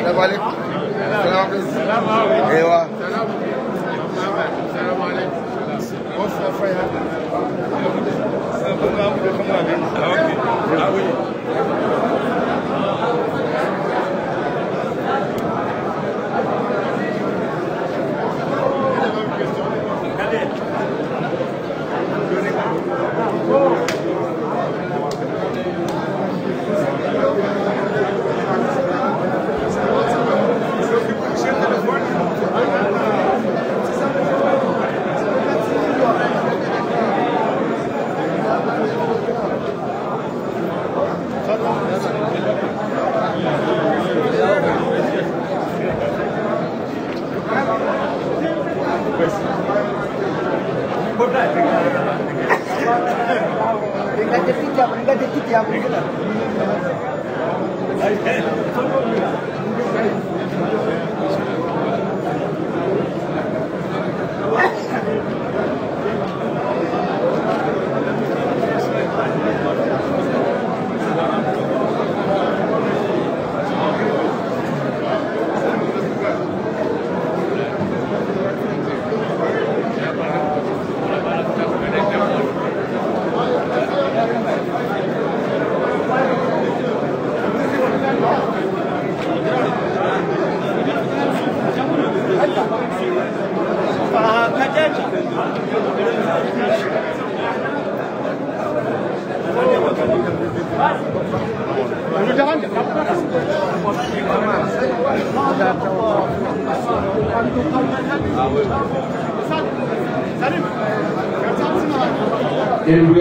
السلام عليكم. السلام عليكم. ايوه. السلام عليكم. Il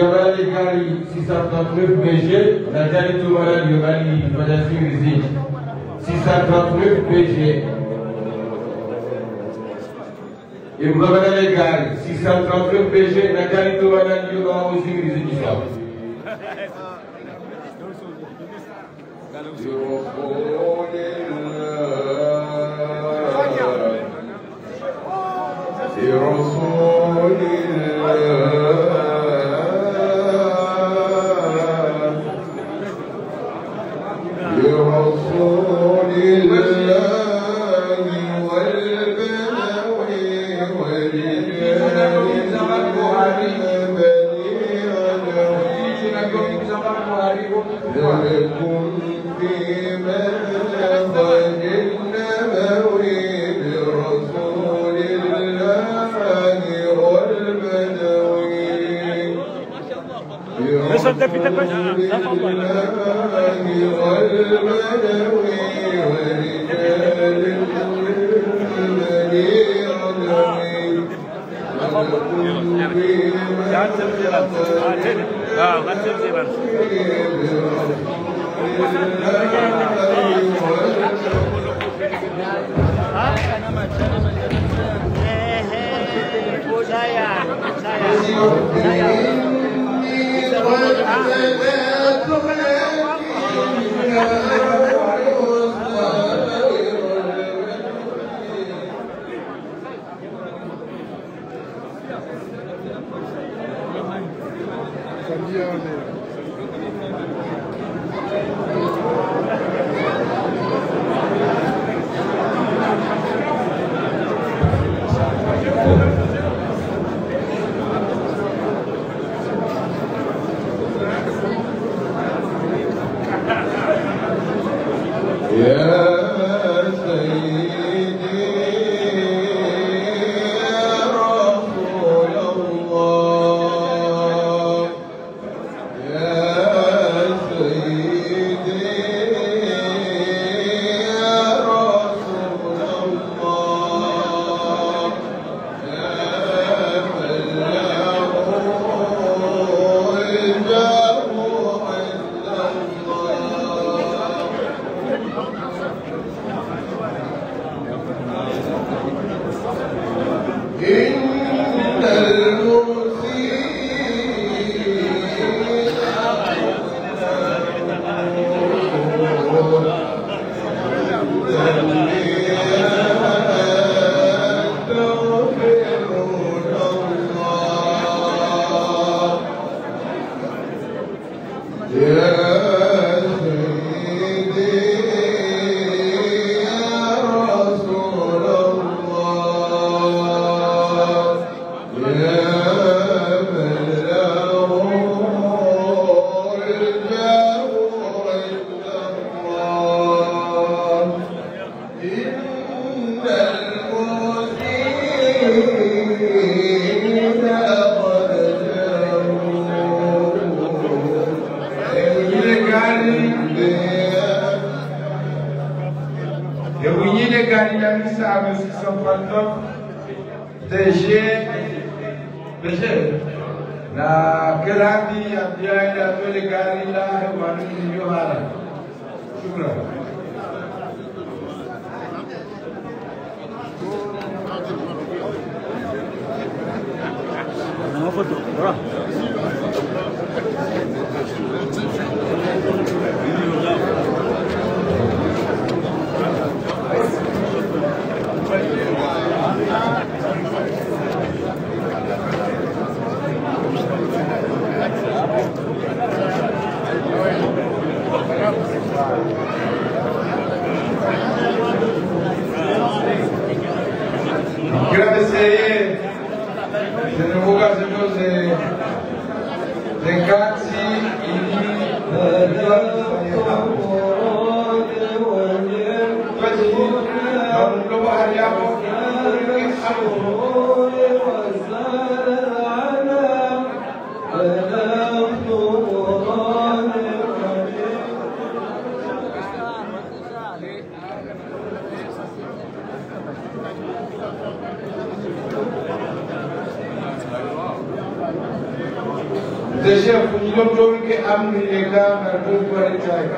Gari 639 BG, la Gari Toumara Yogani Badasi Rizi 639 BG. Il Gari 639 BG, la Gari Toumara Yogani Rizi na kirati abdiai da tole gari la wanu yohara shukran Uma foto, bora. Agradecer, senhor de Katsi e Deixa eu fazer que a minha cara não pode sair.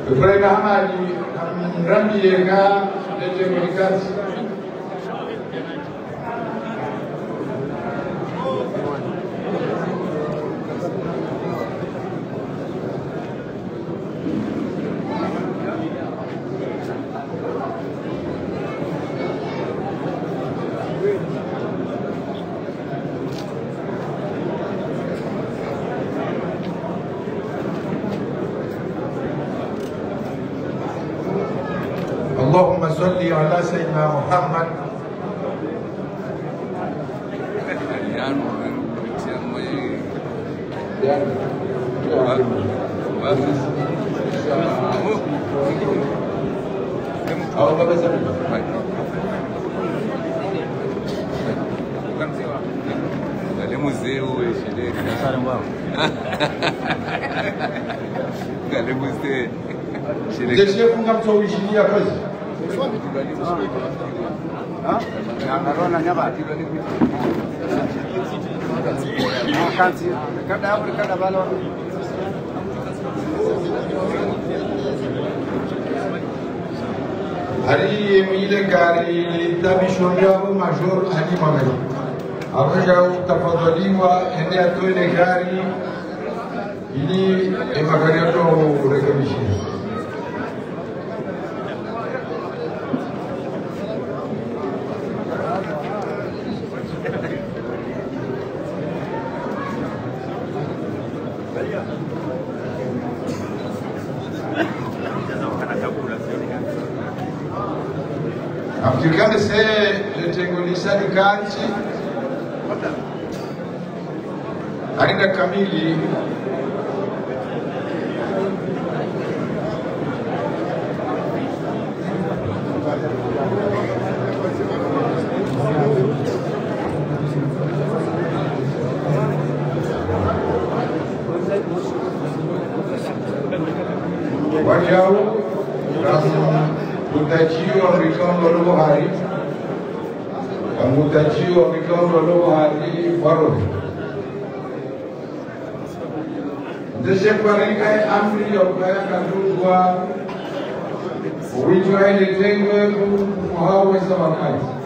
Eu falei que Rambi Ega de Comunicação. اللهم صل على سيدنا محمد Deixa eu fungar o engenheiro a coisa. Hari mile gari tabishoria o major ani magari. Abaja utafadhaliwa ende atoe gari ili magari yote urekebishe. Africano se le tengo di Kanchi Aida Kamili Wajau Mutajio Americano Lobo Hari Mutajio Americano Lobo Hari Faro Desse Pariga Amri Ogaya Kadugwa Wijo Ele Tengwe Muhawe Samakai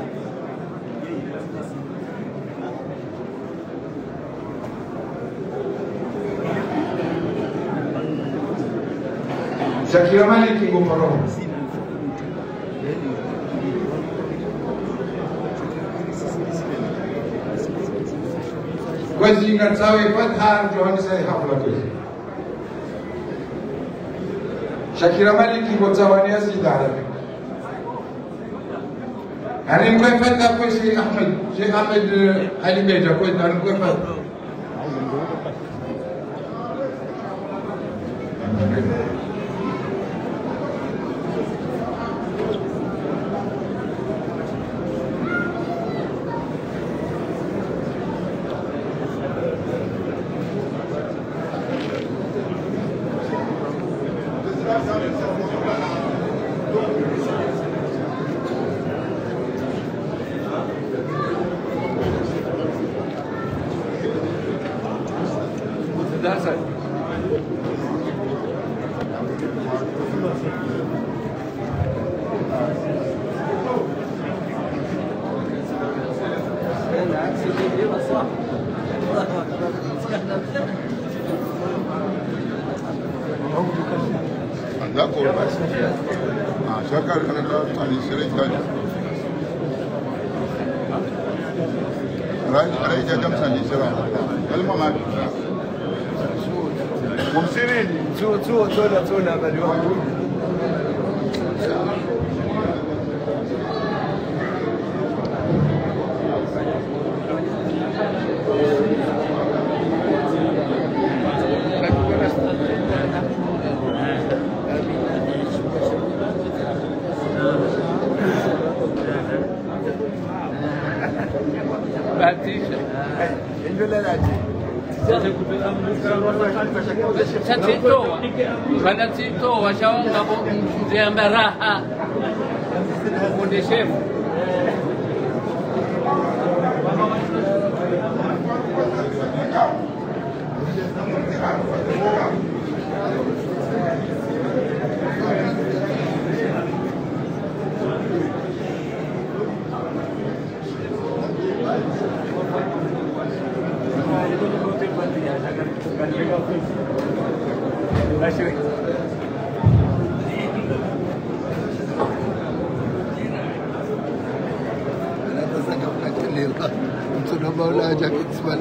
Shakira Maliki ngomoro kwezi ngatsawe fatha John sai hafla kwezi Shakira Maliki ngotsawania sidara يعني نقول فتح كل شيء أحمد علي بيجا كويس أنا نقول فتح Panacito, washawa ngabo mziamba raha mundeshefu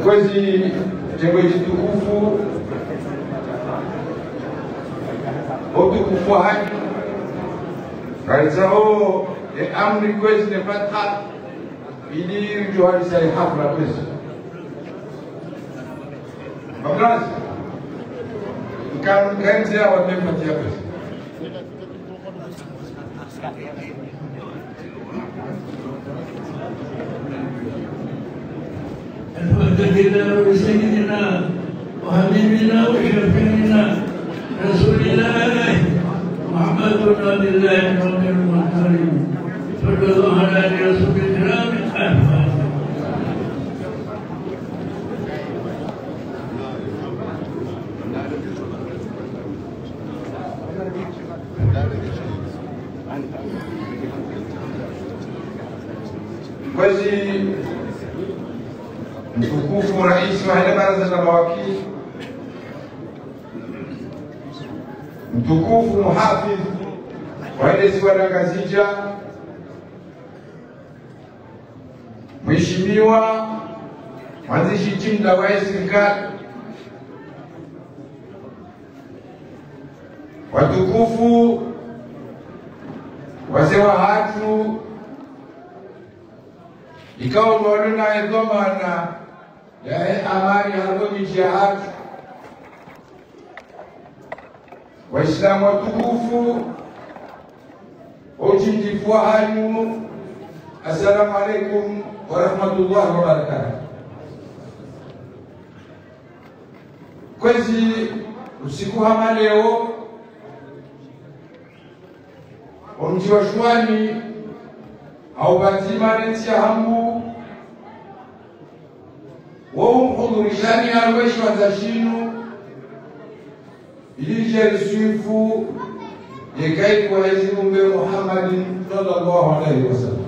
kwezi jengo jitukufu utukufu haki kaisao amri kwezi ne fatha ili johari sai hafla kwezi mabraz kan kanzia wa mefatia kwezi وسيدنا وسيدنا وحبيبنا وشفيعنا رسول الله محمد بن عبد الله رب المكرم صلى الله على رسول الكرام kwezi mtukufu rais wa hili baraza la mawakili, mtukufu muhafidh wa hili ziwa la Ngazija, mheshimiwa mwanzishi jimla wa serikali, watukufu wazee wa hatu ikawa mwaluna edhomana ya amani harumiji ya hatu, waislamu watukufu ujinjifu wa hanyu, assalamu alaikum wa rahmatullahi wa barakatuh. Kwezi usiku hama leo omji wa Shwani au batimani tia hambu wao mhudhurishani alweshi wa zashinu ilijari suifu yekai kwa hizi umbe Muhammadin sallallahu alaihi wasallam.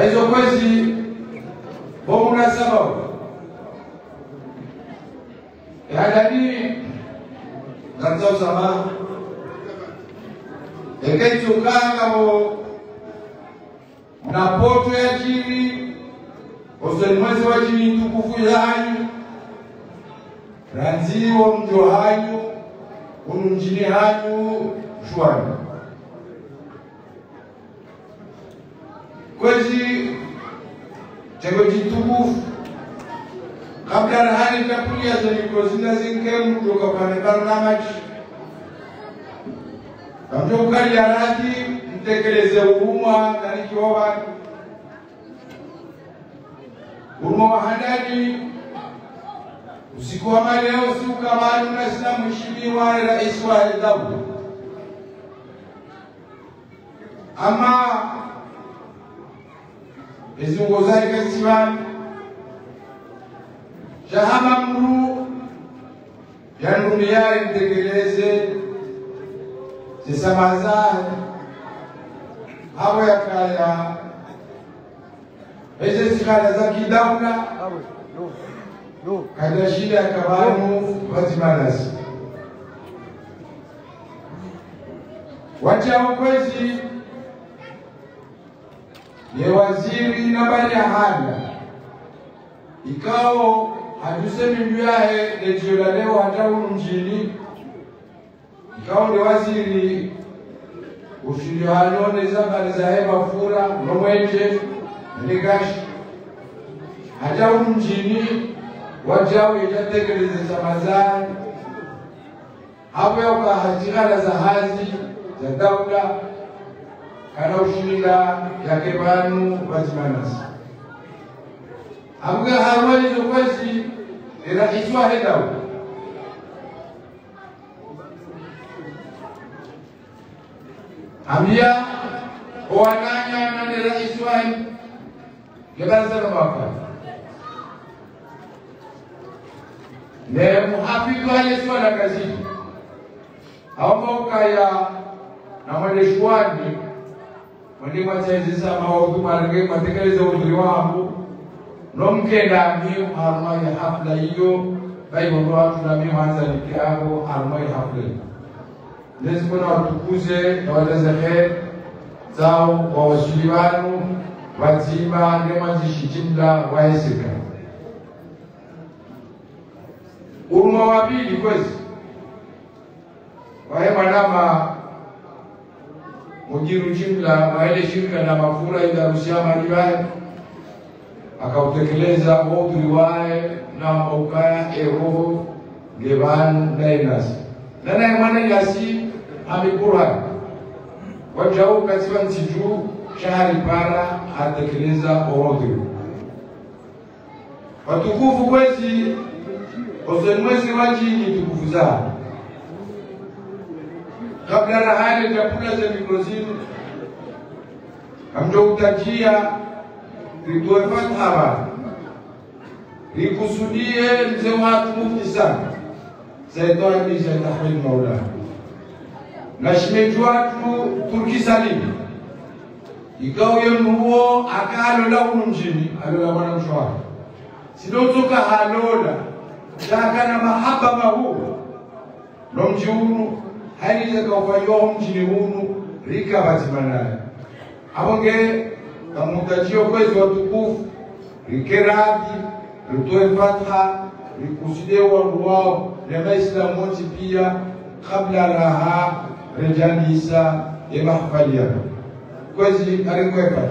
Hizo kwezi kwa munasaba hadani Nganza usama ekecho kangamo na poto ya chini oseni mwezi wa chini tukufu yanyu ranziwo mjo hanyu unumjini hanyu shwani kwezi chego jitukufu kabla rahani tapulia za mikozina zinkemu kutoka kwa barnamaji kamjo ukali arati mtekeleze urumwa ndani kiwa urumwa wa handani usiku wa leo usiku kama tunasema mheshimiwa rais wa dawla ama ezungozari kasiwani shahama mru yanumia mtekeleze zisamazani hapo yakaya eze zikala za kidawla kada shida kabanu wazimanasi wacha ukwezi ye waziri nambari ya handa ikao hadusemi mbiahe lejiola leo hata mjini ikao ni waziri ushindio halone zambari za hema fura nomweje nikashi hata mjini wajao itatekeleze samazani hapo yauka hatikala za hazi za dawla kana ushinda yake banu wazimanasi Abuga harwani zokwezi irahiswa hedawu Ambia owananya na irahiswa Gebaraza na mwaka Ne muhafidu haleswa na kazi Hawamba ukaya na mweleshwani Mwende mwachayizisa mawadhu matekeleza udhuri wangu Nomkenda miu harumai hafla hiyo Baibu watu na miu hanza nikiago harumai hafla Nezi kuna watukuze na wadeze khe Zao wa washiliwanu Wazima nemazishi jimla waesika Uruma wabili kwezi Wahema nama Mujiru jimla waele shirika na mafura ila rusiyama liwae akautekeleza udhuri wae na maukaya eroho gevan na inasi nana imana yasi amikurani wajau katiba ntiju shahari para atekeleza udhuri watukufu kwezi osenwezi wajini tukufu zao kabla na hali chakula za mikrozini kamjo utajia Rituwe fataba Rikusudie mzee watu mufti sana Saitoa nisha tahmid maula Nashmeju watu Turki Salim Ikao yenuo akalola unjini Alola wana mshwara Sidotoka halola Shaka na mahaba mahu Nomji hunu Hainize kaufanyo mjini hunu Rika batimanaye Abonge Kamutajio kwezi watukufu Rikeradi Ritoe fatha Rikuside wao Lema islamonti pia Kabla raha Rejani isa Mahfalia Kwezi arikwepa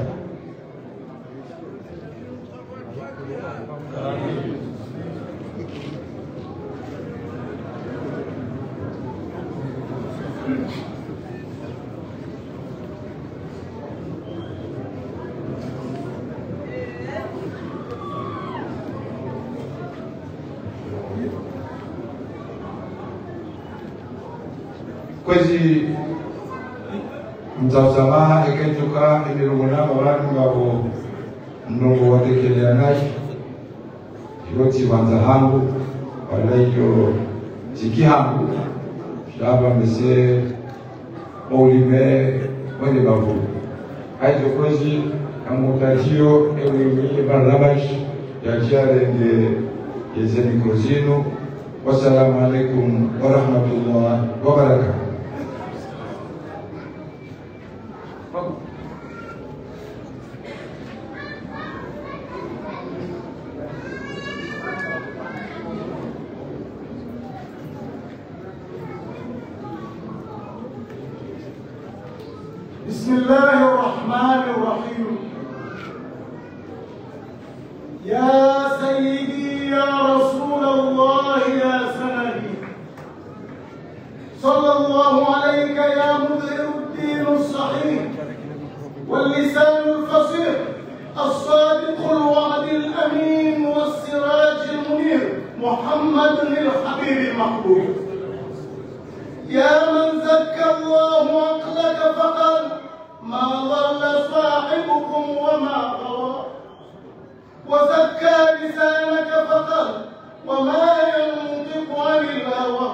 Kwezi mtazamaha eketuka imirumuna abantu ngabo ndongo watekelea nashi kiroti wanza hangu walayo zikihangu shaba mese olime wende babu aizo kwezi kamutajio ewe barnabash ya jare de yezeni kozino والسلام عليكم ورحمة الله وبركاته. بسم الله الرحمن الرحيم. يا سيدي يا رسول الله يا سندي، صلى الله عليك يا مظهر الدين الصحيح واللسان الفصيح الصادق الوعد الأمين والسراج المنير محمد الحبيب المحبوب. يا من زكى الله عقلك فقال ما ضل صاحبكم وما غوى، وزكى لسانك فقال وما ينطق عن الهوى،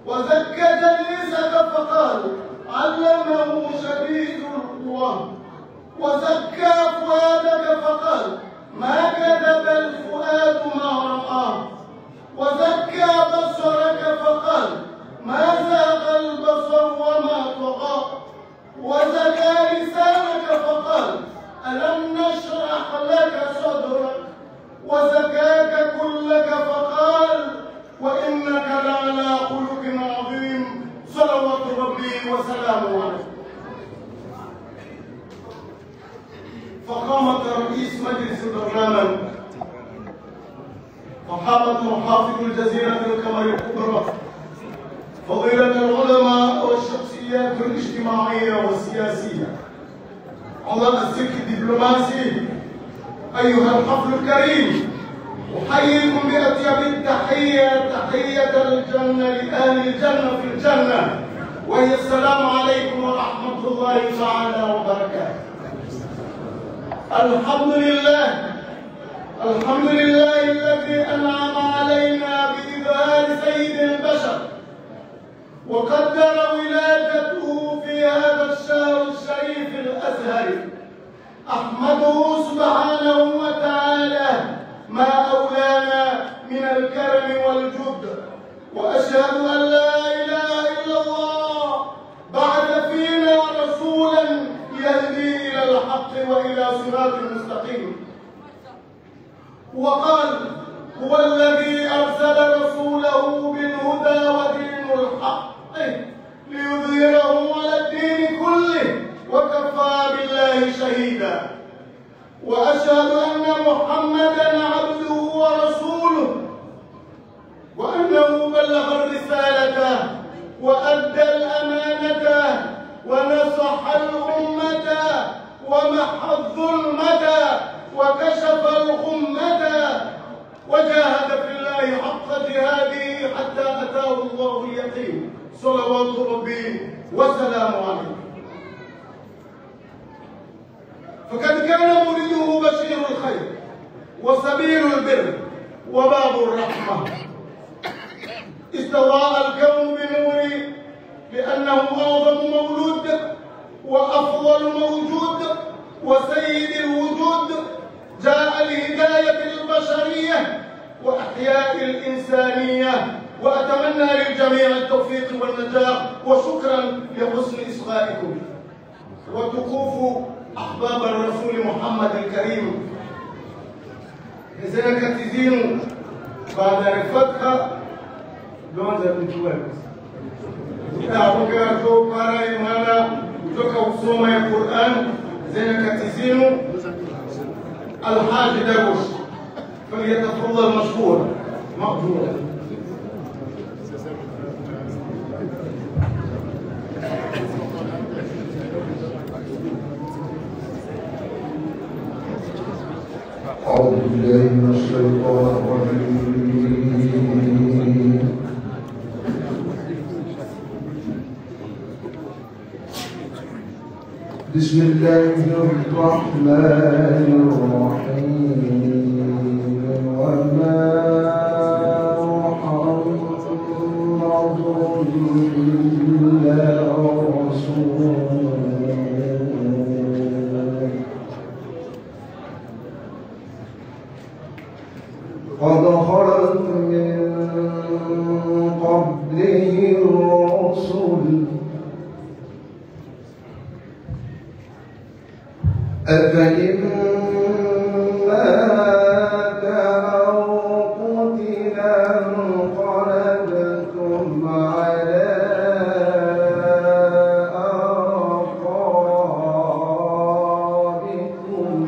وزكى جليسك فقال علمه شديد القوى، وزكى فؤادك فقال ما كذب الفؤاد ما رآه، وزكى بصرك فقال ما زاغ البصر وما طغى، وزكى لسانك فقال ألم نشرح لك صدرك، وزكاك كلك فقال وإنك لعلى خلق عظيم صلوات ربي وسلامه عليه. فقامت رئيس مجلس البرلمان فقامت محافظ الجزيرة القمر الكبرى فضيلة العلماء والشخصيات الاجتماعية والسياسية علماء السلك الدبلوماسي. أيها الحفل الكريم، أحييكم بأطيب التحية، تحية الجنة لأهل الجنة في الجنة، وهي السلام عليكم ورحمة الله تعالى وبركاته. الحمد لله، الحمد لله الذي أنعم علينا بإظهار سيد البشر وقدر ولادته في هذا الشهر الشريف الأزهر. أحمده سبحانه وتعالى ما أولانا من الكرم والجود، وأشهد أن لا إله إلا الله بعث فينا رسولا يهدي إلى الحق وإلى صراط مستقيم. وقال هو الذي أرسل رسوله بالهدى ودين الحق ليظهره على الدين كله وكفى بالله شهيدا. وأشهد أن محمدا عبده ورسوله، وأنه بلغ الرسالة وأدى الأمانة ونصح الأمة ومحى الظلمة وكشف الغمة وجاهد في الله حق جهاده حتى أتاه الله اليقين صلوات ربي وسلامه عليه. فقد كان مريده بشير الخير وسبيل البر وباب الرحمة. استضاء الكون بنوره لأنه أعظم مولود وأفضل موجود وسيد الوجود، جاء لهداية البشرية وإحياء الإنسانية. وأتمنى للجميع التوفيق والنجاح، وشكرا لحسن إصغائكم وتكوف أحباب الرسول محمد الكريم. إذا كتزين بعد رفتها دون ذلك تعبك جو para imana kutoka usoma ya Qur'an zenye katizinu Alhaji Darush فليتفضل مشكورا مأجورا. أعوذ بالله من الشيطان الرجيم. بسم الله الرحمن الرحيم. وما محمد إلا رسول قد خلت من أفإن مات أو قتل انقلبتم على أعقابكم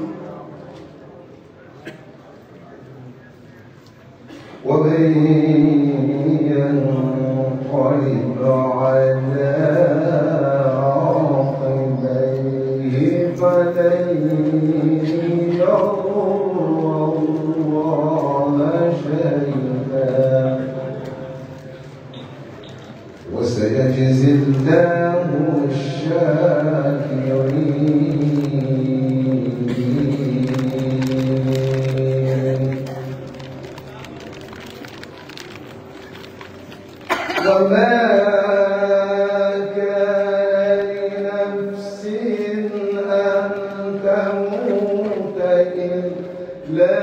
ومن ينقلب على عقبيه فلن يضر الله شيئا وسيجزي الله الشاكرين وما كان لنفس أن تموت إلا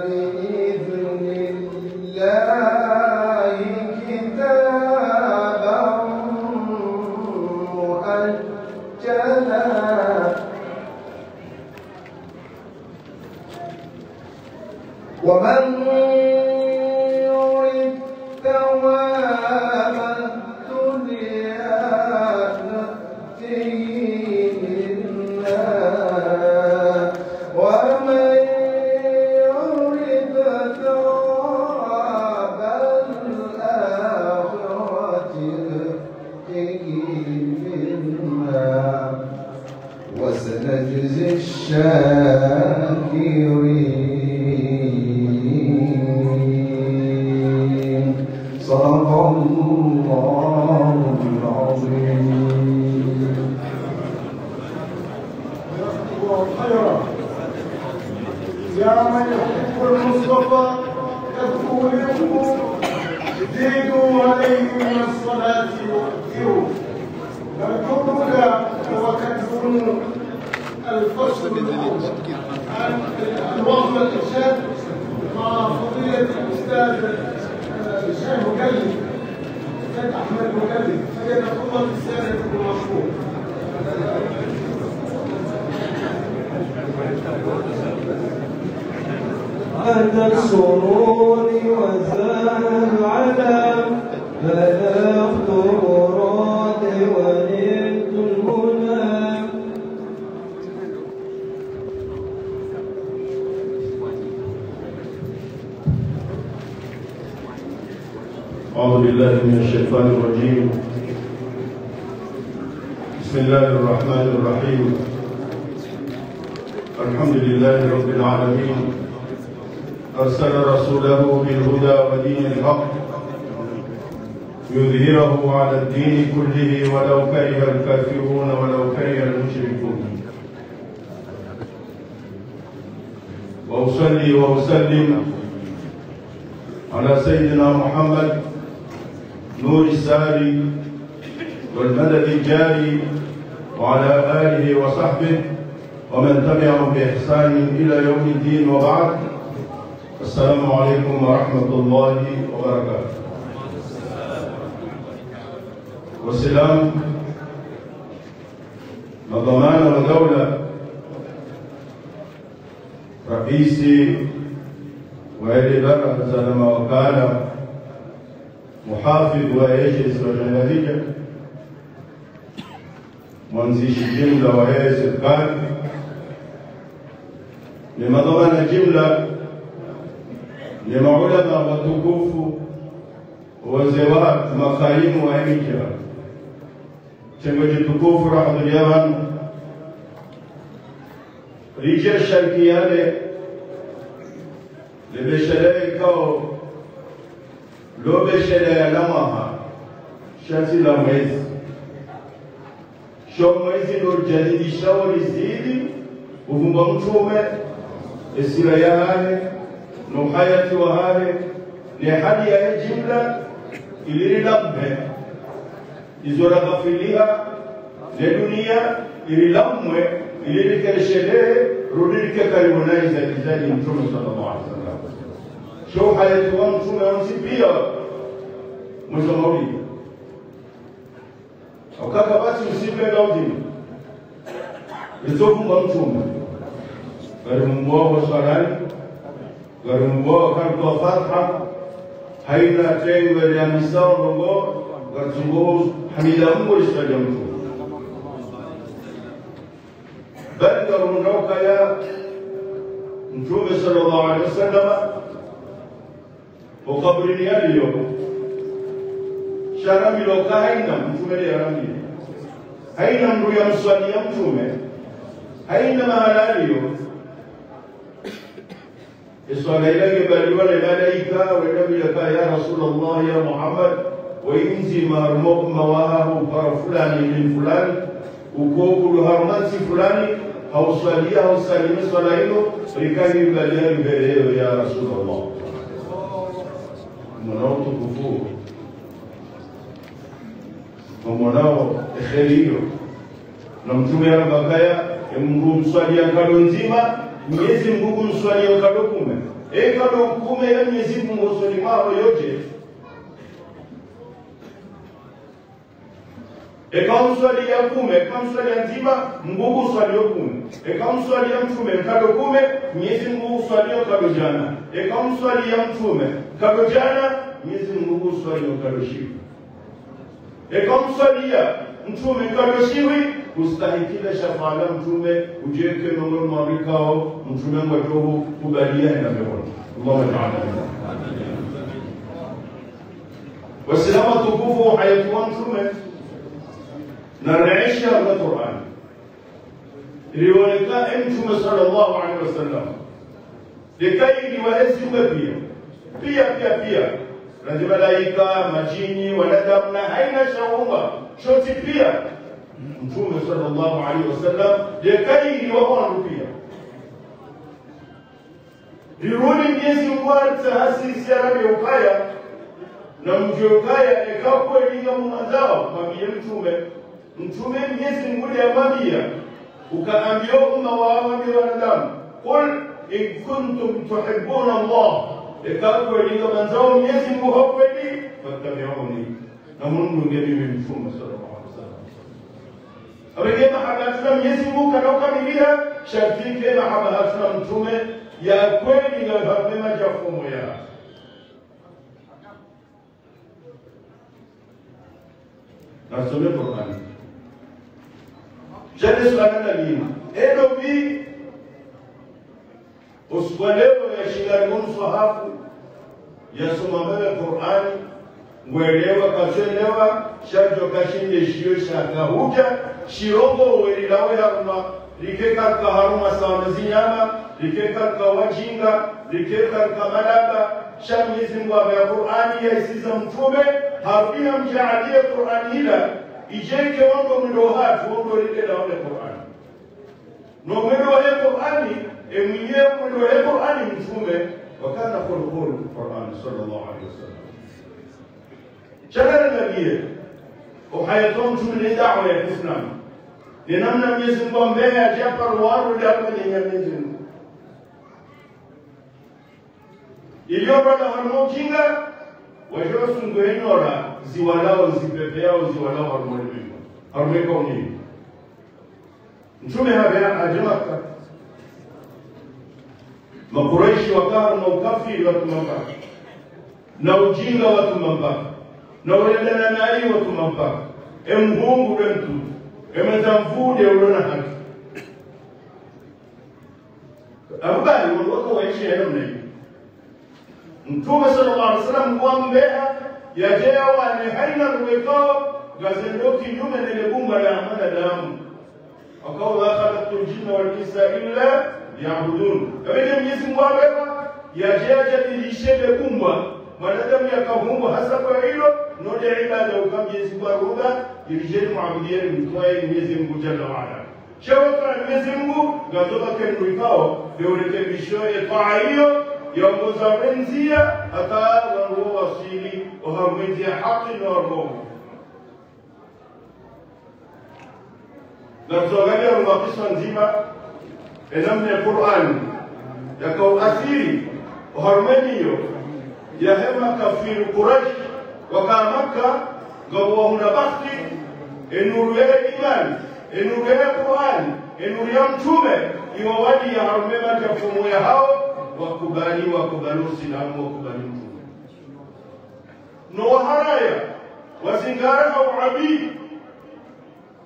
بإذن الله كتابا مؤجلا ومن يرد ثواب الدنيا نؤته منها ومن يرد ثواب الآخرة نؤته منها وسنجزي الشاكرين صدق الله العظيم. الله خيرا. يا من يحب المصطفى يذكر لكم زيدوا عليه من الصلاة وكثروا نرجوك وكثروا الفصل عن الوقت الإرشاد مع فضيلة الأستاذ الشيخ مكلف الأستاذ أحمد مكلف فليتفضل السادة المشكور. أتى السرور وزال العلم بلغت المراد ونلت المنى. أعوذ بالله من الشيطان الرجيم. بسم الله الرحمن الرحيم. الحمد لله رب العالمين أرسل رسوله بالهدى ودين الحق يظهره على الدين كله ولو كره الكافرون ولو كره المشركون. وأصلي وأسلم على سيدنا محمد نور الساري والمدد الجاري وعلى آله وصحبه ومن تبعهم بإحسان إلى يوم الدين وبعد. السلام عليكم ورحمة الله وبركاته. والسلام لضمان ودولة رئيسي وإدارة زلمة وكالة محافظ ويجلس وجنبية mwanzishi jumla wa yeye serikali ni madhamana jumla ni maulama watukufu wazee wa makaimu wa hija chengo jitukufu rahmatullahi rije sharkiyale lebeshele kao lobeshele lamaha shati la mwezi mwezi nurjadidi shawari zidi uvumba mtume esira ya hale nuhayati wa hale ni hali ya jimla iliri lambe izora gafiliha le dunia ili lamwe iliri kereshelee rudiri kekaribunai za kizali mtume sallallahu alaihi wasallam show hayati wa mtume wansi pia mwisho maulidi wakaka basi usipe gaudini izofunga mtume garimumboa salani garimumboa kartu fatha haina tengwe ya misao rongo garzungo hamida mungu ishaja mtume bali garunauka ya mtume sallallahu alaihi wasallam ukabrini yaliyo sharami loka haina mtume ya rambi haina mru ya mswali ya mtume haina mahalaliyo iswala ilage baliwa na malaika wala ya Rasulullah ya Muhammad وينزي مرموق مواهب فرفلاني من فلان وكوكل هرمانسي فلاني أو صلية أو سليمة صلاينه ركاي بليا بليا يا رسول الله مناو تكفو ومناو خيريو نمتومي يا بكايا mngu mswalia kado nzima miezi mngu mswalia kado kume kado kume ya miezi mngu mswali mao yote mswalia kume mswalia nzima mngu mswalia kume mswalia mtume kado kume miezi mngu mswalia kado jana mswalia mtume kado jana miezi mngu mswalia kado shiwi mswalia mtume kado shiwi kustahikile shafala mtume ujeke nono mwamikao mtume mwajohu kubalia na mewona Allahumma ta'ala wasilama tukufu hayatuwa mtume na reisha wa Qur'an ilioneka mtume sallallahu alaihi wasallam likai liwahezi pia na malaika majini wanadamu na haina shaumba shoti pia mtume sallallahu alaihi wasallam likai waona pia lirudi miezi mmoja hasisi ya rabi ukaya na mjokaya ikapo elinga mwanzao mabia mtume miezi mmoja ya mabia ukaambia umma wa wanadamu qul in kuntum tuhibbuna Allah ikapo elinga mwanzao miezi mmoja fattabi'uni na Mungu ndiye mtume sallallahu alaihi wasallam abegema habatuna miezi mmoja na ukamiliha shartike na habatuna mtume ya kweli na habema jafumo ya nasome Qur'an jana swala lima bi uswaleo ya shingani msahafu ya soma Qur'an mwelewa kachelewa shajo kashinde shio shaka huja shirongo welilawe haruma likeka haruma sawa zinyama likeka wajinga likeka malaba shamizi ngwa ya Qur'ani ya isiza mtume hapina mjaalie Qur'ani ila ijeke wango mdohatu wango lile la Qur'ani no mwendo wa Qur'ani mwenyewe mwendo wa Qur'ani mtume wakana qur'an Qur'an sallallahu alaihi wasallam chagara nabii uhayatum mtume da'wa ya Islam ni namna Mwenyezi Mungu mbele ya Jafar waru ndio kwenye Mwenyezi Mungu iliyopata harmokinga wajosu ngwenora ziwalao zipepeao ziwalao harmoniko harmoniko nini mtume habia ajamaka makuraishi wakawa na ukafiri watu mambaka na ujinga watu mambaka na uendana nai watu mambaka mhungu wentu mtamvude ulona haki abali wako waishi ya namna hiyo mtume sallallahu alaihi wasallam kuambea yajea wale haina ruwekao gazendo kinyume na lebumba la wanadamu akawa khalaqtul jinna wal insa illa ya'budun kabla Mwenyezi Mungu abeba yajea jadilishe lebumba wanadamu yakahumba hasa kwa hilo ndio ibada ukam Mwenyezi Mungu aruga ilijeni muabudia mtwaye Mwenyezi Mungu jalla wa ala shawaka Mwenyezi Mungu gazoka kenruikao beorekebisho ya taa hiyo yongoza wenzia hata wangu wasili uhamwenzia haki na roho na tuangalia rubakisha nzima enamna ya Qur'an yakauathiri uharmeniyo ya hema kafiru Quraysh wakaa Makka gawa huna bakti enuru ya imani, enuru ya Qur'ani, enuru ya mtume iwawadi ya harumema jafumu ya hao wakubali Uislamu wakubali mtume no haraya wazingara au abi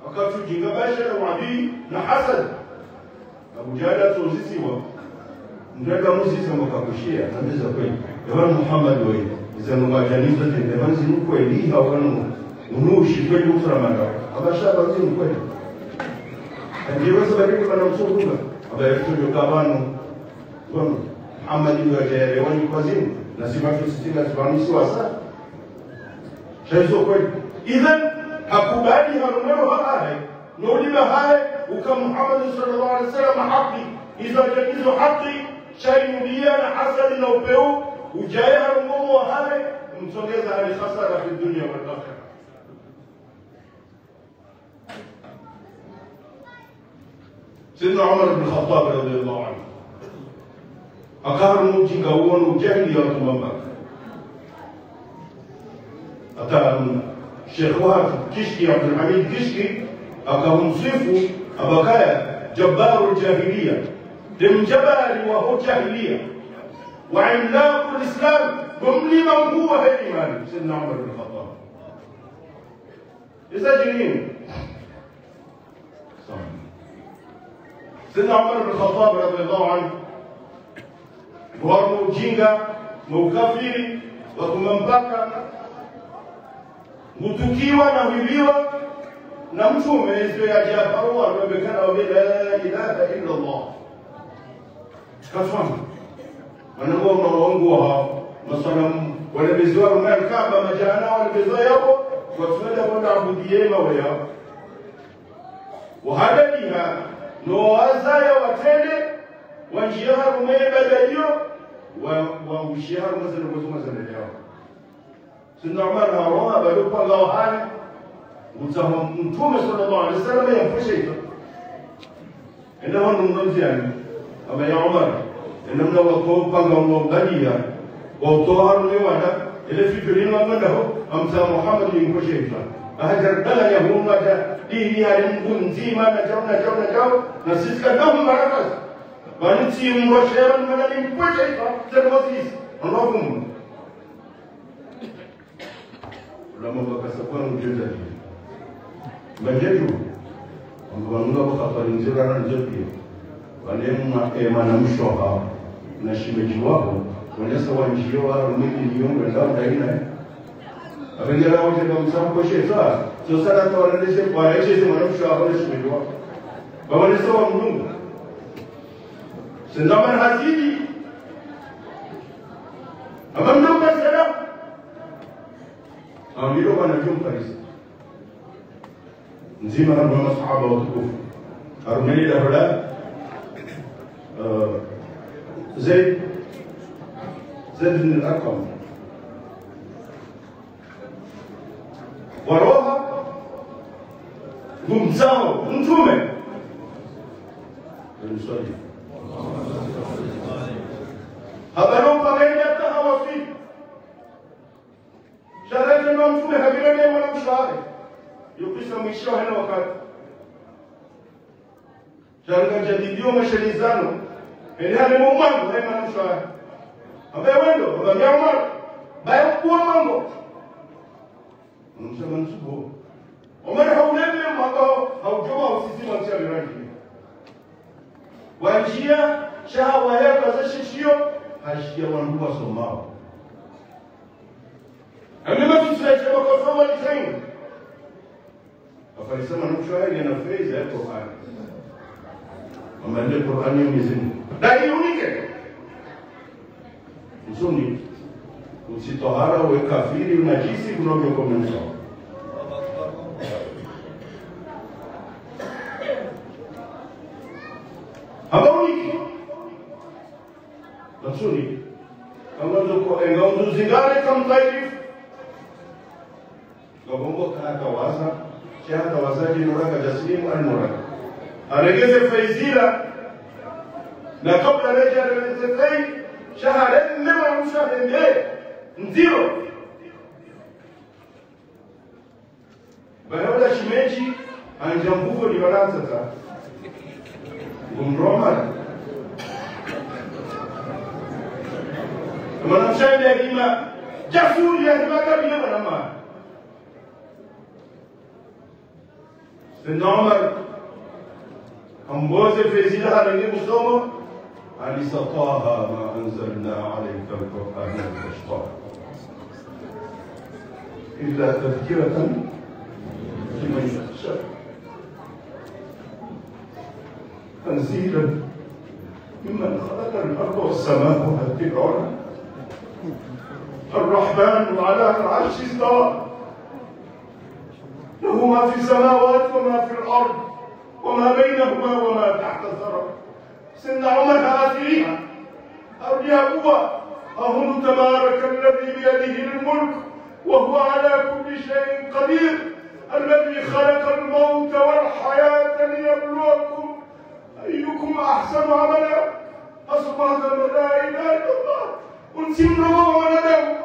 akatujinga bashara wa abi na hasad Abu Jahal tuzisiwa ndio muzisa mkakushia na meza kweli Yawan Muhammad wewe izanu majaniza tende manzi kweli hawanu unushi kweli ufaramana abashaba zinu kweli ndio sababu kana msukuga abayetujo kabano wano Muhammad yajere wani kwazimu na sibatu sitinga sibani siwasa shaizo kweli idhan hakubali harumero hae nolima hae uka Muhammad sallallahu alaihi wasallam haki iza jakizo haki shaimudia na hasadi na upeu ujaye harumomo hae msongeza hali khasara fi dunia wal akhirah سيدنا عمر بن الخطاب رضي الله عنه أقارن جيكاون وجهل يا تمامك أتى الشيخ وهاب كشكي عبد الحميد كشكي أقام صفو أبكايا جبار الجاهلية دم جبار وهو جاهلية وعملاق الإسلام بملي من هو الإيمان سيدنا عمر بن الخطاب إذا جنين سيدنا عمر بن الخطاب رضي الله عنه ورمو جينغا موكافiri wakumambaka mutukiwa na huiliwa na mtume hizo ya Jafaru aliyobekana wa la ilaha illa Allah kafamu wanango marongo hao masalamu wale bizwa mkaba majana wale bizwa yao watuenda kwenda abudiyema wao wahadaliha no wazaya watende wanjiharu mebada hiyo wa ushiharu mazana kuzuma zana yao Sayyidina Umar hawa bado Allah hali utamu mtume sallallahu alaihi wasallam yafusha enda wanu mnziani aba ya Umar enamna wako panga mbadia wa toharu ni wada ile fikirini wamadaho amsa Muhammad ni mkoshefa ahajar dala ya humata dini ya mungu nzima na jao na sisi kadamu marakas bali si mroshera na ni mkoshefa tena Allahumma ulama bakasakwa mjeza majeju ambanga bakapari nzira na nzoki walema emana mshoha na shimeji wao wanasa wanjio wa rumini yongo ndao daina abengera wote kwa msambo shefa so sana tawaneleze kwa rejeshe mwanamshoha wale shimeji wao bawanesa wa Mungu sendaman hazidi amamduka salam amiro bana jumparisa nzima na masahaba watukufu arumeli la hula زيد بن الأرقم وروها ممتاو انتومه هبلون فغير يتهوى فيه شرعت الممتومه هبلون ولا مشاهد يقسم مشوه هنا وقت شرعت جديديو مشريزانو ele hali mumango hai manusha abe wendo abe Umar bayo kuwa mango manusha mansubo Umar haulele makao haujoma usisi manusha birangi wanjia shawa ya kaza shishio hashia wanduwa somao alima tusaidia kwa sawa lisaini afarisema manusha hai yana phrase ya Qur'an amende Qur'an ya mizimu Dari unike Msuni usitohara we kafiri unajisi kunavyo komensa haba unike Msuni kama zoko enga unduzingare kamtairif Gabongo kana waza Shahada wazaji nuraka jaslimu al-nuraka Aregeze faizila na kabla reja rezekai shahada nema mshahende ndio bayola shimeji anjambuko ni balanza umroma kama mshahidi akima jasuri akibaka bila manama Umar amboze fezida harangi musomo alisataha ma anzalna alayka al-Qur'ana litashqa illa tadhkiratan liman yakhsha تنزيلا ممن خلق الارض والسماء والتبعون الرحمن على العرش استوى له ما في السماوات وما في الارض وما بينهما وما تحت الثرى سن عمر آخرها أرجاؤها أهم تبارك الذي بيده الملك وهو على كل شيء قدير الذي خلق الموت والحياة ليبلوكم أيكم أحسن عملا أصبحت لا إله إلا الله أنسم له ولده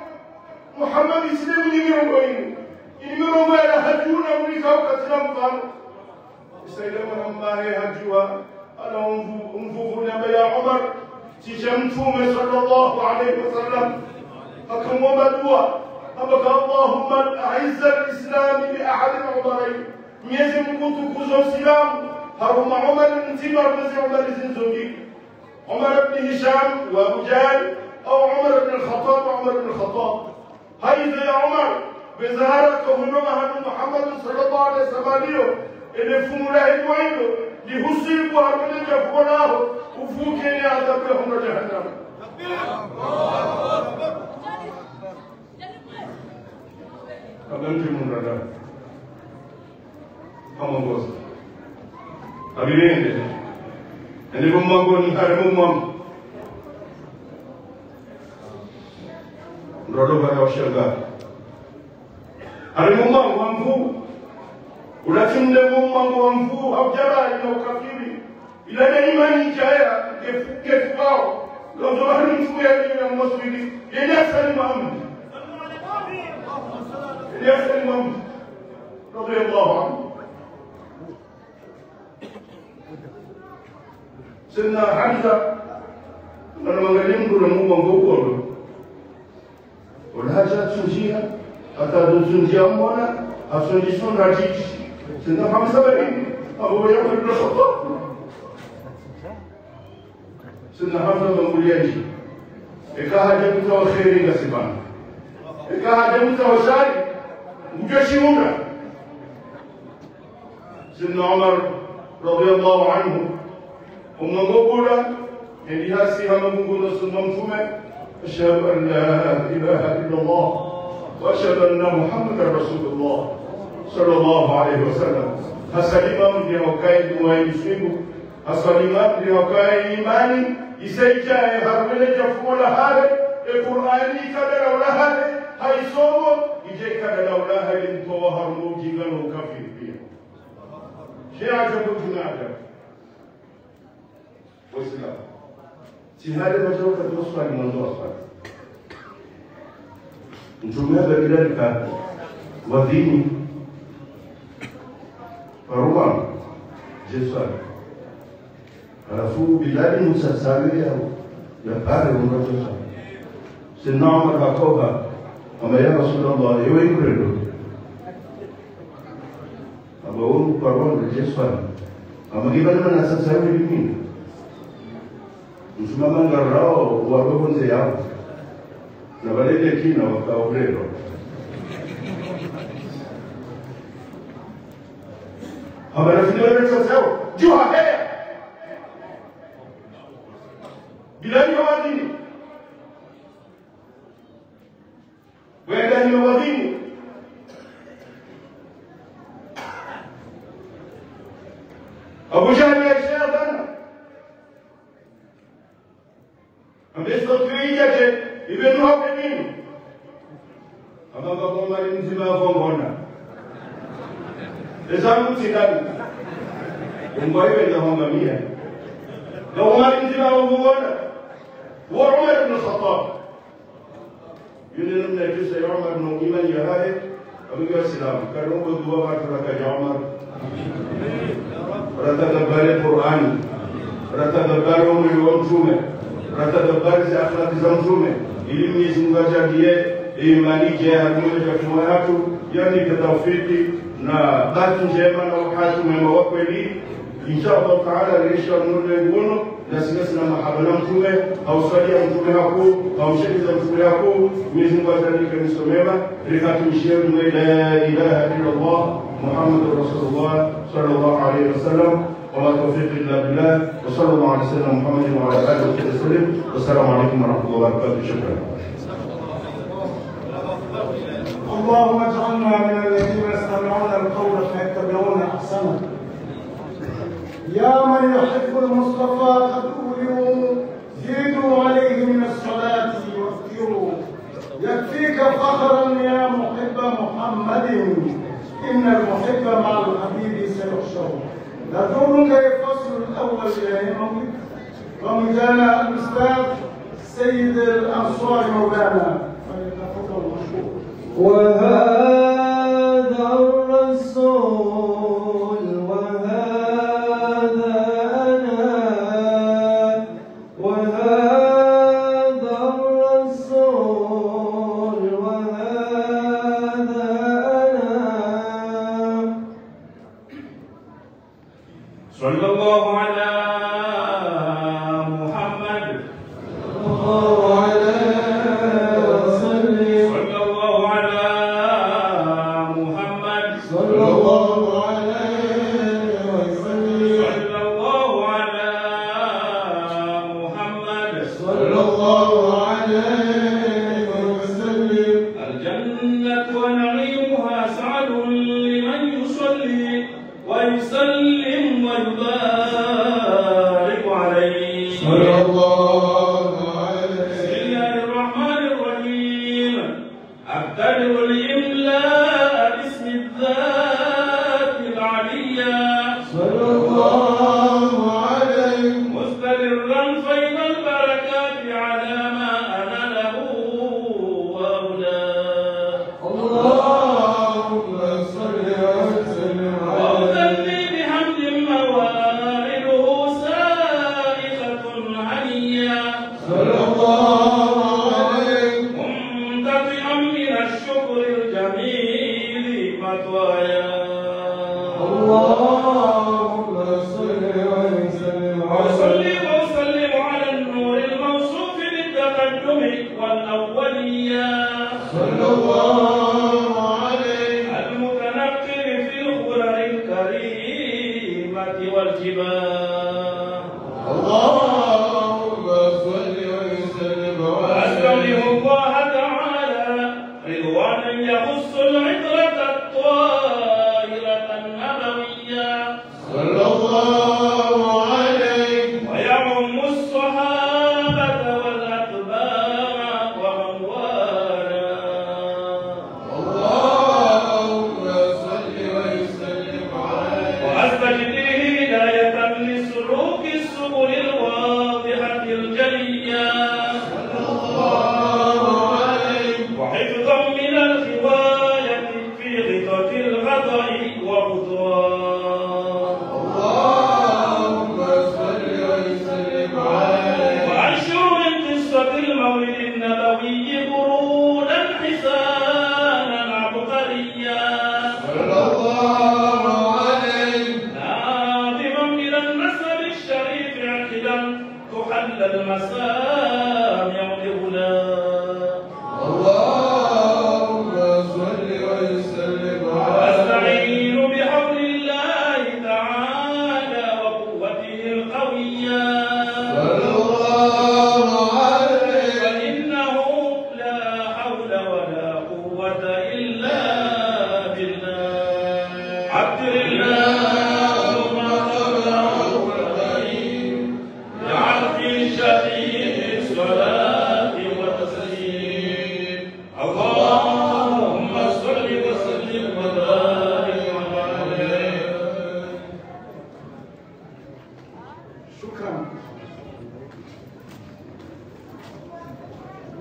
محمد إسلام يمرون يمرون ما يهجون أمريكا وكتلم قالوا سيدنا الله يهجوا ألا انفوفنا يا عمر تجمتم صلى الله عليه وسلم فكم ومدوا أبقى اللهم أعز الإسلام بأحد العمرين يزم كنت كوزو سلام هرم عمر انتمر نزي عمر زنزوجي عمر بن هشام وأبو جهل أو عمر بن الخطاب وعمر بن الخطاب هيدا يا عمر بزهرة كهنوما محمد صلى الله عليه وسلم اللي فمولا يدوينه لحسن وهرمنا جفوناه وفوكين يعذب لهم جهنم أبنتي من رجال أما بوس أبيين اللي بمانغوني هرمومم رولو بقى وشلغا هرمومم وانفو ولكن لمن وانفو أو جرى إنه كفيري إلى إيمان جاية كيف باو لو ظهر من فويا من المسؤولين ينسى المؤمن ينسى المؤمن رضي الله عنه سيدنا حمزة لما قال ينظر المؤمن بقوله والهجات سنجيها حتى دون سنجي أمونا أسنجي سن رجيج سيدنا حمزة بني أبو بكر بن الخطاب سيدنا حمزة بن ملياني إكاها جمت وخيرين كسبان إكاها جمت وشاري مجشمونا سيدنا عمر رضي الله عنه ومن قبولا إليها سيها مقبولا سنمتومة أشهد أن لا إله إلا الله وأشهد أن محمد رسول الله صلى الله عليه وسلم hasalima mliokai duwai msimu hasalima mliokai imani isaijae harwele jafula hale Qur'ani kadara ulahale haisomo ije kadara ulahale mtoa harmu jingano kafir pia shia jabu tunaja wasila tihale majoka toswali mwanzo aswali mtumia badilika wadhini Rumah, Jesuan. Alafu biladi musasali ya pale unatoka. Sinama kakoba, amaya Rasulullah yewe ikredo. Abawu parwan Jesuan. Amagibana mana sasali bini. Msumama ngarao wabonze yao. Na balele kina wakaobrero. Agora se não céu de uma ré. Bilani Hawadini. Bilani Hawadini. Abu Jahl ya Shaytan. Amesha kuija je ibn Hawadini. Ama baba mali mzima vongona. Exame cidade. Vai ver da Hongamia. لو ما ينزل ولا هو عمر بن الخطاب يقول لنا جزء عمر بن إيمان يهاي أبو السلام كانوا بدوا ما ترك عمر رتدبر القرآن رتدبر من يومه رتدبر أخلاق زمزمه إلمي زنجاجية إيماني جاء من جماعته يعني كتوفيقي na bahati njema na wakati mwema wa kweli insha Allah taala lisha mungu na sisi na mahaba na mtume au swali ya mtume hapo au shekhi za mtume hapo Mwenyezi Mungu atalika nisomema rikatumshia la ilaha illa Allah Muhammadur Rasulullah sallallahu alayhi wasallam وما توفيق الا بالله وصلى الله على سيدنا محمد وعلى اله وصحبه وسلم والسلام عليكم ورحمه الله وبركاته شكرا. اللهم اجعلنا من الذين يستمعون القول فيتبعون احسنه. يا من يحب المصطفى فدولوا زيدوا عليه من الصلاه واكثروا. يكفيك فخرا يا محب محمد ان المحب مع الحبيب سيحشر. نذكرك الفصل الاول الى يومك ومجانا الاستاذ سيد الانصار مولانا فليتفضل مشكور. وهذا الرسول وهذا أنا وهذا الرسول وهذا أنا. صلى الله على محمد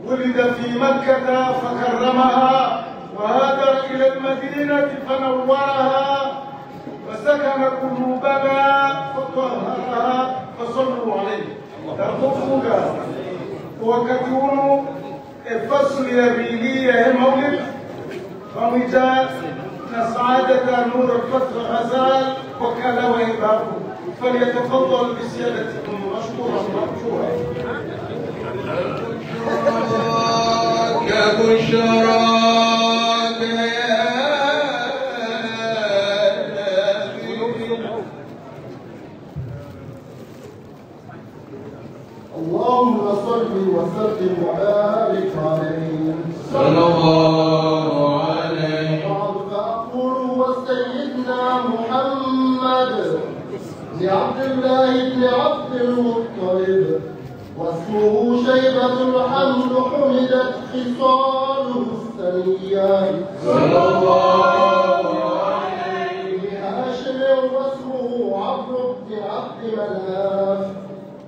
ولد في مكة فكرمها وهاجر إلى المدينة فنورها وسكن قلوبنا فطهرها فصلوا عليه. تقفوك وكتون الفصل يبيلية مولد فمجاز سعادة نور الفتح غزال وكان وهبه فليتفضل بسيادتكم مشكورا مأجورا. كبشراك يا اللهم صل وسلم وبارك عليه صلى الله عليه. فأقول وسيدنا محمد لعبد الله بن عبد المطلب واسمه شيبة الحمد حمدت خصاله السنية صلى الله عليه. لهاشم واسمه عمرو بن عبد مناف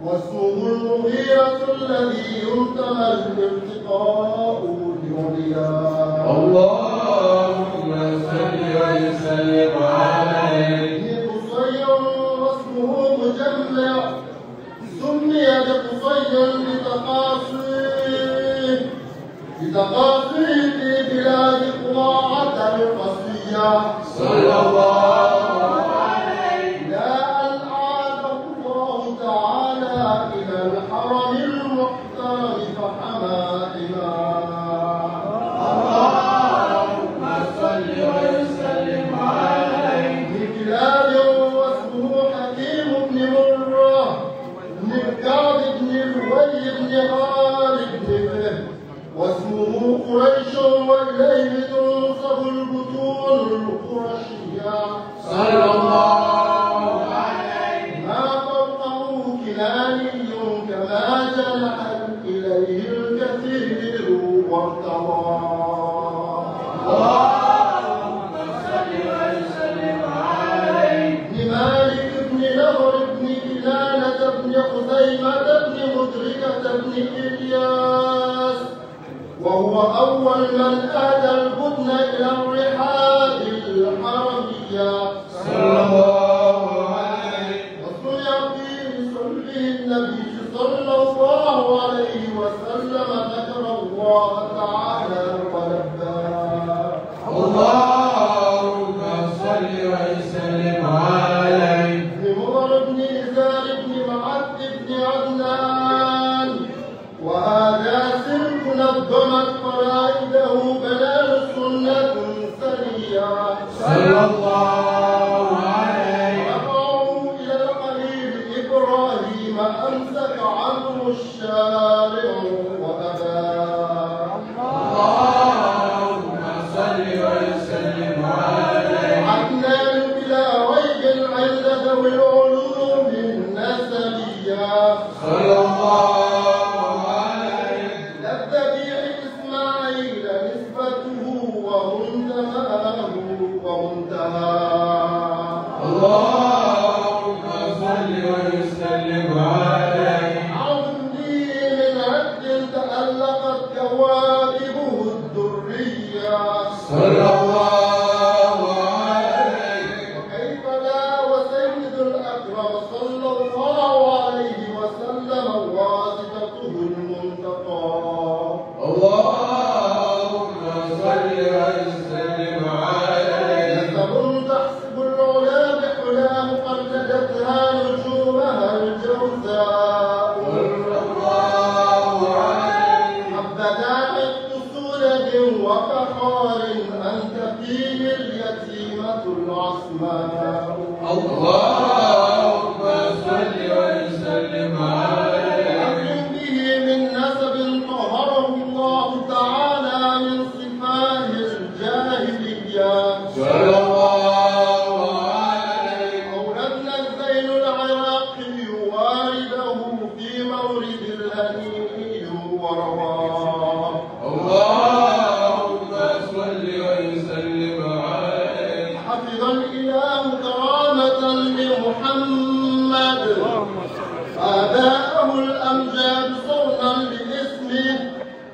واسمه المغيرة الذي ينتهى الارتقاء لولياه. اللهم صل وسلم عليه. قصي واسمه مجمع سمي بقصي بتقاصيه في بلاد قضاعة القصية صلى الله عليه. لا أن أعاد الله تعالى إلى الحرم المحترم فحمى اللهم صل وسلم عليه. بكلاب واسمه حكيم بن مرة بن كعب بن لؤي بن غالب بن فهد واسمه قريش وإليه تنسب البطون القرشية صلى الله عليه. ما فوقه كناني كما جنح إليه الكثير وارتضى. اللهم صل وسلم عليه. لمالك بن نضر بن كنانة بن خزيمة بن مدركة بن إلياس وهو أول من أهدى البدن إلى الرحال الحرمية صلى الله عليه. وصنع في صلبه النبي صلى الله عليه وسلم ذكر الله تعالى ولباه. اللهم صل وسلم عليه. لمضر بن إزار بن معد بن عدنان وهذا سلك نظمت فرائده بلال سنة سرية صلى الله عليه. رفعوا إلى الخليل إبراهيم أمسك عنه الشارع وأباه. اللهم صل وسلم عليه. عدنان بلا ريب عند ذوي العلوم النسبية صلى الله عليه. للذبيح إسماعيل نسبته ومنتهاه ومنتهاه. اللهم صل وسلم عليه. عظمي من عد تألقت كواكبه الدرية صلى الله عليه. وكيف لا وسيد الأكرم صلى الله عليه وسلم واسطته المنتقى. اللهم صل وسلم عليه. نسب تحسب العلا بحلاه قلدتها نجومها الجوزاء. صلى الله عليه. حبذا عدت سولد وفخار أنت فيه اليتيمة العصماء. اللهم صل وسلم عليه. أكرم به من نسب طهره الله تعالى من صفاه الجاهلية. صلى الله عليه. أولدنا الزين العراقي والده في مورد الهني ورواه. اللهم صل وسلم عليه. حفظ الإله كرامة لمحمد آباءه الأمجاد صونا لاسمه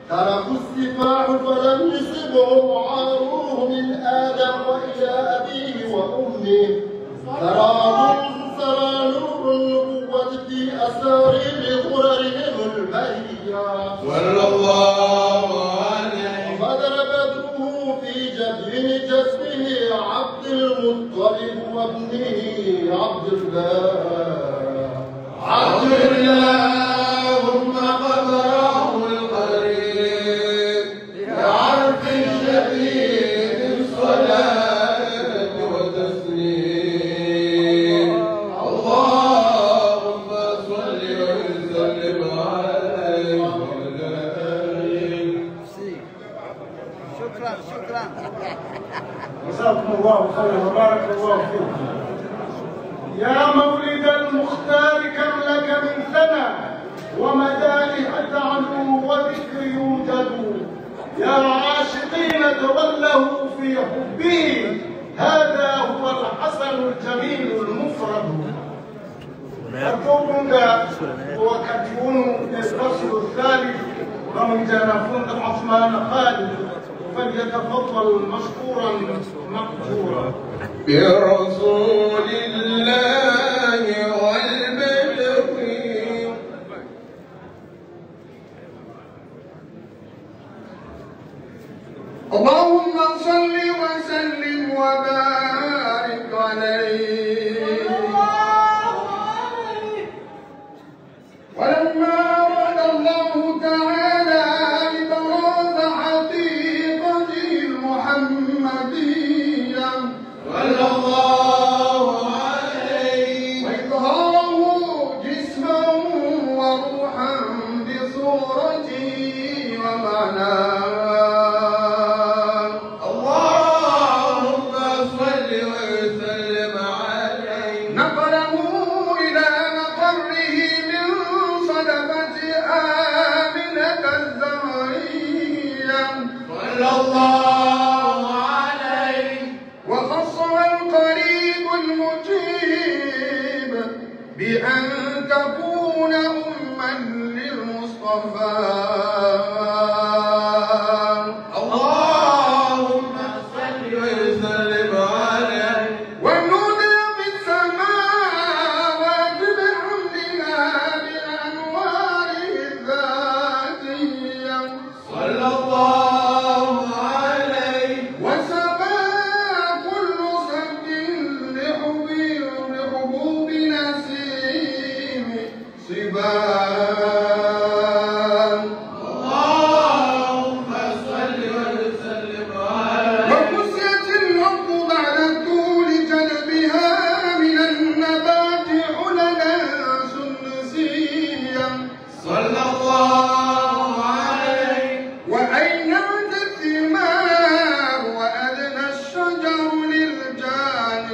تركوا السفاح فلم يصبهم عاروه من آدم وإلى وأمي سرى نور النبوة في أسارير غررهم البهية صلى الله عليه وبدر بدره في جبين جسمه عبد المطلب وابنه عبد الله ثم قدره القريب بعرف شديد الصلاة والتسليم اللهم صل وسلم عليه وعلى آله. شكرا. جزاكم الله خيرا وبارك الله فيكم. يا مولد المختار كم لك من ثنى ومدائح تعلو وذكر يوجد يا عاشقين تولوا في حبه هذا هو الحسن الجميل المفرد أتوبنا وكتبون الفصل الثالث ومن جنفون عثمان خالد فليتفضل مشكورا مقبورا برسول الله والبلغ اللهم صل وسلم وبارك عليه ولما أراد الله تعالى إبراز حقيقته المحمدية صلى الله عليه وإظهاره جسما وروحا بصورته ومعناه اللهم صل وسلم عليه نقله إلى مقره من صدفة آمنة الزهرية صلى الله عليه وخصه القريب المجيب بأن تكون أما للمصطفى اللهم صل وسلم عليه ونودي بالسماوات بحمدنا بأنواره الذاتية صلى الله عليه وسبى كل سب لحبوب نسيم صبان اللهم صل وسلم عليه وكسيت الأرض بعد طول جلبها من النبات حللا سندسيا صلى الله عليه وأينعت الثمار وأدنى الشجر للجان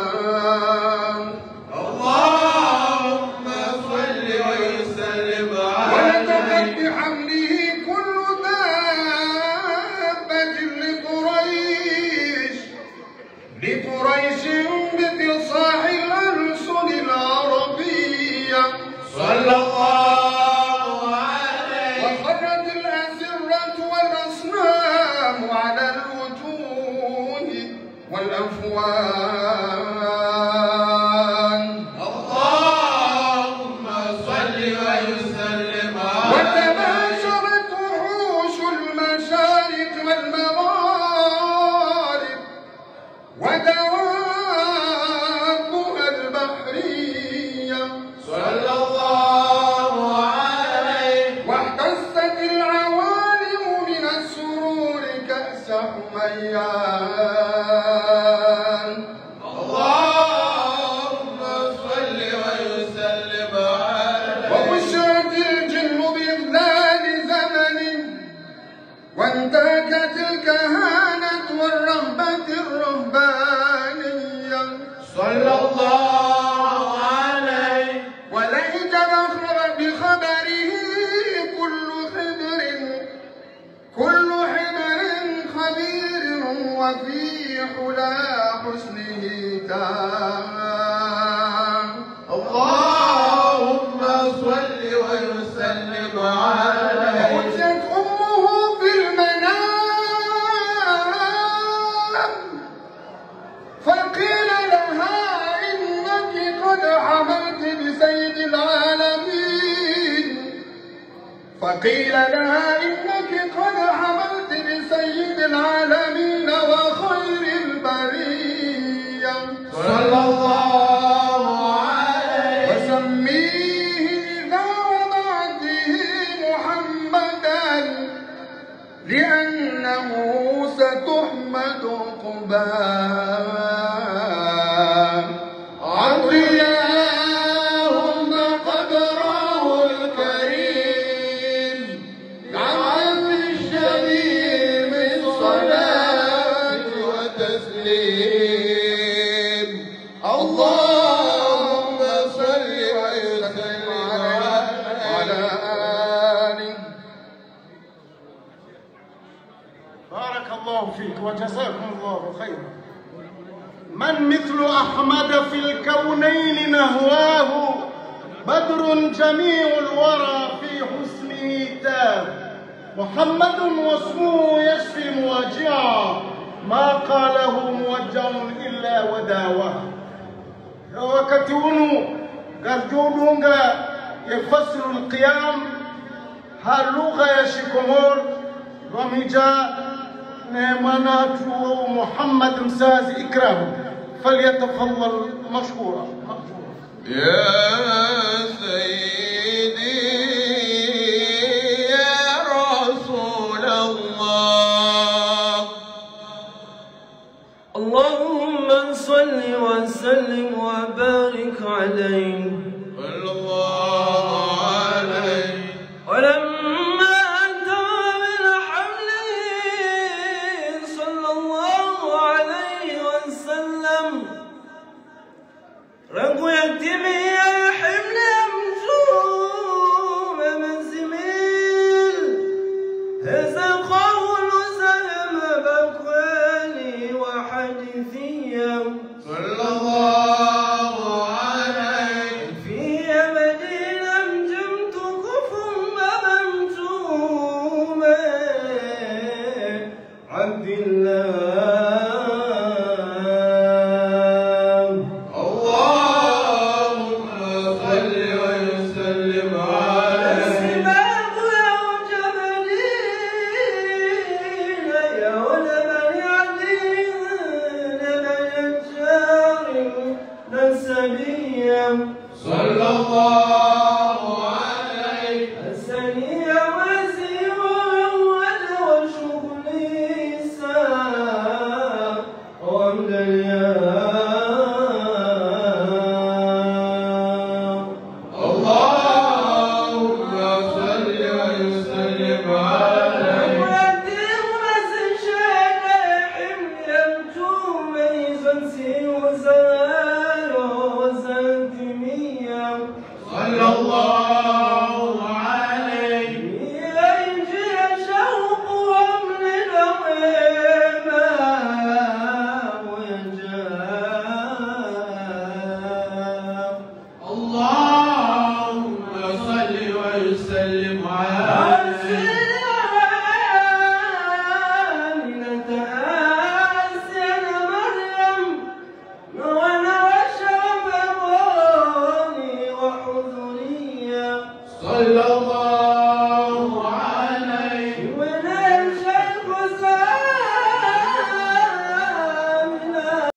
جنان اللهم صل وسلم عليه ولتقت بحمده كل دابة لقريش بفصاح الألسن العربية صلى الله عليه وخرت الأسرة والأصنام على الوجوه والأفواه اللهم صل وسلم عليه وتباشرت وحوش المشارق والمغارب ودوابها البحرية صلى الله عليه واحتست العوالم من السرور كأس حميان اللهم صل وسلم عليه وبشرت الجن بإذلال زمن وانتهكت الكهانة والرهبة الرهبانية صلى الله عليه وليت ذخر بخبره كل حبر خبير وفي حلا حسنه تام اللهم صل وسلم عليه وأتت أمه في المنام فقيل لها إنك قد حملت بسيد العالمين فقيل لها إنك قد حملت بسيد العالمين وخير البرية صلى الله عليه وسميه إذا وضعته محمدا لأنه ستحمد عقباه اللهم قدره الكريم عن الشديد من صلاة وتسليم اللهم صل وسلم على آله. بارك الله فيك وجزاكم الله خيرا. من مثل أحمد في الكونين نهواه بدر جميع الورى في حسنه تاب محمد واسمه يشفي مواجعا ما قاله موجع إلا وداواه. wakati unu garjudunga yafasiru alqiyam halugha ya shikomor wamija نيمانات محمد مساز إكرام فليتفضل مشكورا. يا سيدي يا رسول الله اللهم صل وسلم وبارك عليه صلى الله عليه. ولما أتى بالحمل صلى الله عليه وسلم رجو يتمي الحمل أمجوم منزميل هذا قول سلم بكواني وحديثيا صلى الله عليه. في مدينة جمت كفر ممجوما عبد الله اللهم صل وسلم عليه. السباب يا جبلين يا ولد عدين نبي الجار نسبيا صلى الله عليه. السنية وزيوان وشغلي ساء ومليان اللهم صل وسلم عليه. ويدير مسجد حمل يمجوم يزنسي وزايا وزنتمية صلى الله عليه. يجي شوق ومن دويما ويجاب اللهم صل وسلم عليه. صلى الله عليه.